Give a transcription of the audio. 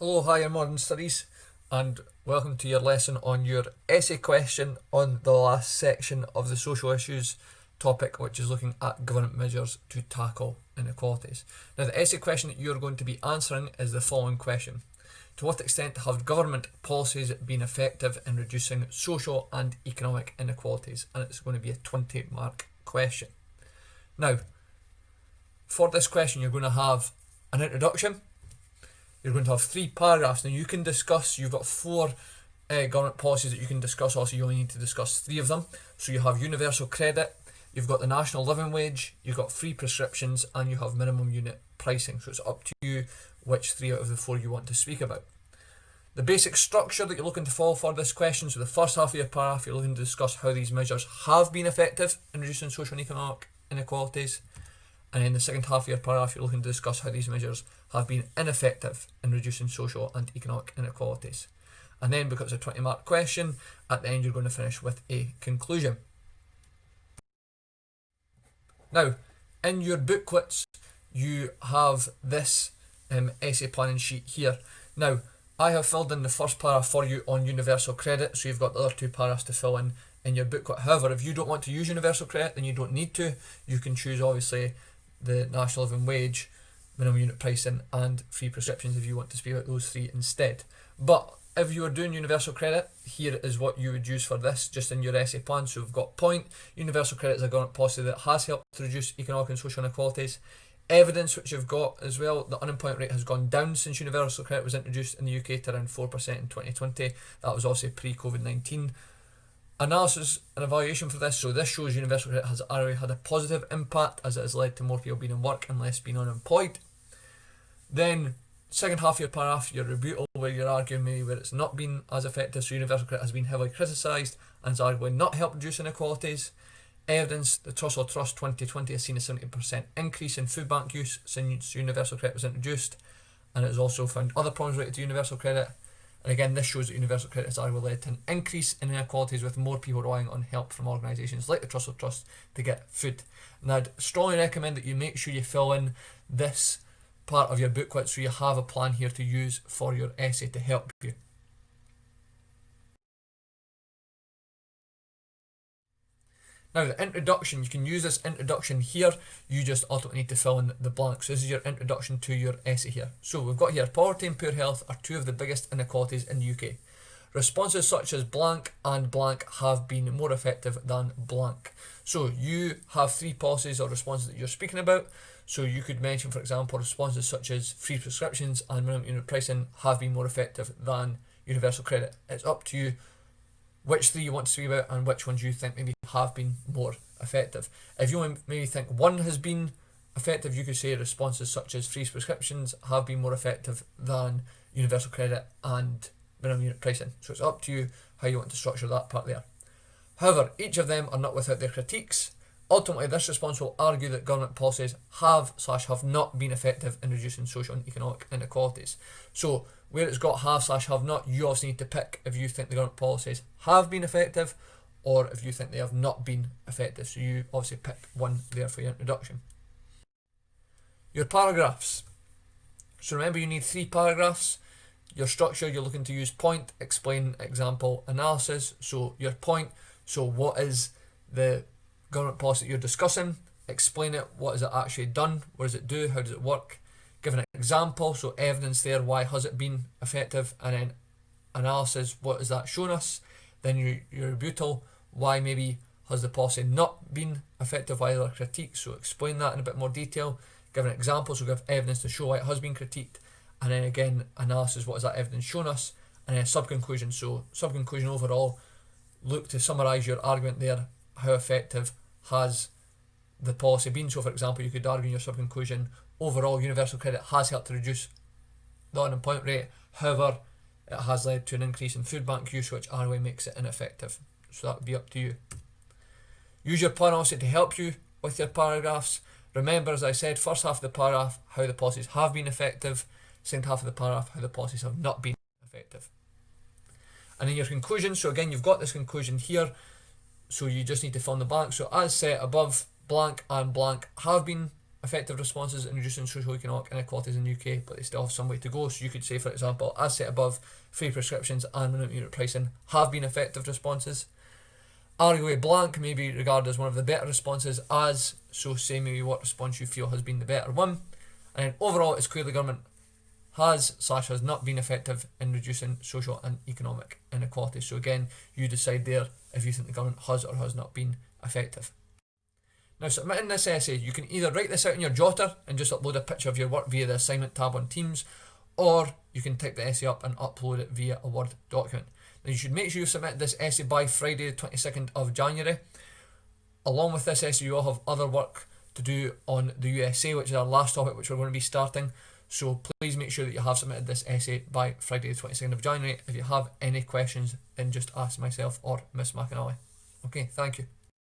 Hello, hi, in Modern Studies, and welcome to your lesson on your essay question on the last section of the social issues topic, which is looking at government measures to tackle inequalities. Now, the essay question that you're going to be answering is the following question: to what extent have government policies been effective in reducing social and economic inequalities? And it's going to be a 20-mark question. Now, for this question, you're going to have an introduction. You're going to have 3 paragraphs. Now you can discuss, you've got 4 government policies that you can discuss. Also, you only need to discuss 3 of them. So you have universal credit, you've got the national living wage, you've got free prescriptions, and you have minimum unit pricing. So it's up to you which 3 out of the 4 you want to speak about. The basic structure that you're looking to follow for this question, so the first half of your paragraph, you're looking to discuss how these measures have been effective in reducing social and economic inequalities. And in the second half of your paragraph, you're looking to discuss how these measures have been ineffective in reducing social and economic inequalities. And then, because it's a 20-mark question, at the end you're going to finish with a conclusion. Now, in your booklets, you have this essay planning sheet here. Now, I have filled in the first paragraph for you on universal credit, so you've got the other 2 paragraphs to fill in your booklet. However, if you don't want to use universal credit, then you don't need to. You can choose, obviously, the national living wage, minimum unit pricing, and free prescriptions if you want to speak about those 3 instead. But if you are doing universal credit, here is what you would use for this, just in your essay plan. So we've got point: universal credit is a government policy that has helped to reduce economic and social inequalities. Evidence, which you've got as well: the unemployment rate has gone down since universal credit was introduced in the UK to around 4% in 2020. That was also pre-COVID-19. Analysis and evaluation for this. So this shows universal credit has already had a positive impact, as it has led to more people being in work and less being unemployed. Then, second half of your paragraph, your rebuttal, where you're arguing maybe where it's not been as effective. So universal credit has been heavily criticised and has arguably not helped reduce inequalities. Evidence: the Trussell Trust 2020 has seen a 70% increase in food bank use since universal credit was introduced, and it has also found other problems related to universal credit. And again, this shows that universal credit has arguably led to an increase in inequalities, with more people relying on help from organisations like the Trussell Trust to get food. And I'd strongly recommend that you make sure you fill in this part of your booklet so you have a plan here to use for your essay to help you. Now, the introduction, you can use this introduction here. You just ultimately need to fill in the blanks. So this is your introduction to your essay here. So we've got here: poverty and poor health are 2 of the biggest inequalities in the UK. Responses such as blank and blank have been more effective than blank. So you have 3 policies or responses that you're speaking about. So you could mention, for example, responses such as free prescriptions and minimum unit pricing have been more effective than universal credit. It's up to you which 3 you want to speak about and which ones you think maybe have been more effective. If you maybe think one has been effective, you could say responses such as free prescriptions have been more effective than universal credit and minimum unit pricing. So it's up to you how you want to structure that part there. However, each of them are not without their critiques. Ultimately, this response will argue that government policies have not been effective in reducing social and economic inequalities. So where it's got have not, you also need to pick if you think the government policies have been effective or if you think they have not been effective. So you obviously pick one there for your introduction. Your paragraphs. So remember, you need 3 paragraphs. Your structure, you're looking to use point, explain, example, analysis. So your point, so what is the government policy that you're discussing? Explain it. What has it actually done? What does it do? How does it work? Give an example, so evidence there, why has it been effective? And then analysis, what has that shown us? Then your rebuttal, why maybe has the policy not been effective? Why are there critiques? So explain that in a bit more detail. Give an example, so give evidence to show why it has been critiqued. And then again, analysis, what has that evidence shown us? And then sub-conclusion, so sub-conclusion overall, look to summarise your argument there. How effective has the policy been? So for example, you could argue in your sub-conclusion, overall universal credit has helped to reduce the unemployment rate. However, it has led to an increase in food bank use, which arguably makes it ineffective. So that would be up to you. Use your plan also to help you with your paragraphs. Remember, as I said, first half of the paragraph, how the policies have been effective. Second half of the paragraph, how the policies have not been effective. And then your conclusion, so again, you've got this conclusion here, so you just need to fill in the blank. So as set above, blank and blank have been effective responses in reducing socio-economic inequalities in the UK, but they still have some way to go. So you could say, for example, as set above, free prescriptions and minimum unit pricing have been effective responses. Arguably blank may be regarded as one of the better responses, as, so say maybe what response you feel has been the better one. And then overall, it's clear the government has not been effective in reducing social and economic inequalities. So again, you decide there if you think the government has or has not been effective. Now, submitting this essay, you can either write this out in your jotter and just upload a picture of your work via the assignment tab on Teams, or you can type the essay up and upload it via a Word document. Now, you should make sure you submit this essay by Friday the 22nd of January. Along with this essay, you will have other work to do on the USA, which is our last topic, which we're going to be starting. So please make sure that you have submitted this essay by Friday the 22nd of January. If you have any questions, then just ask myself or Miss McAnally. Okay, thank you.